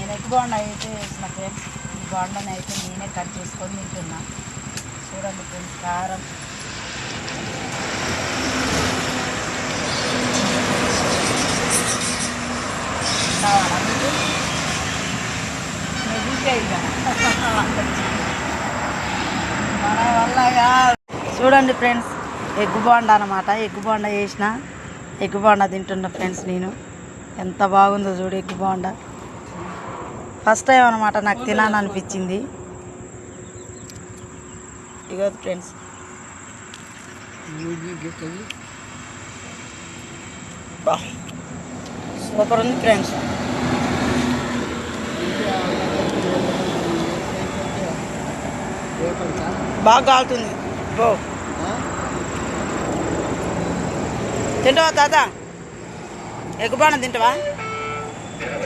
నేను ఎగ్ బోండా అయితే వేసిన ఫ్రెండ్స్. ఈ బోండాని అయితే నేనే కట్ చేసుకొని తింటున్నా. చూడండి ఫ్రెండ్స్, కారం కావాలా మీకు? మన వల్లగా. చూడండి ఫ్రెండ్స్, ఎగ్ బోండా అనమాట. ఎగ్ బోండా వేసిన ఎగ్ బోండా తింటున్నా ఫ్రెండ్స్. నేను ఎంత బాగుందో చూడు ఎగ్ బోండా. ఫస్ట్ టైం అనమాట నాకు తినాలనిపించింది. ఇగో ఫ్రెండ్స్, సూపర్ ఉంది ఫ్రెండ్స్. బాగా కాలుతుంది. బో తింటావా తాత? ఎగ్ బోండా తింటావా?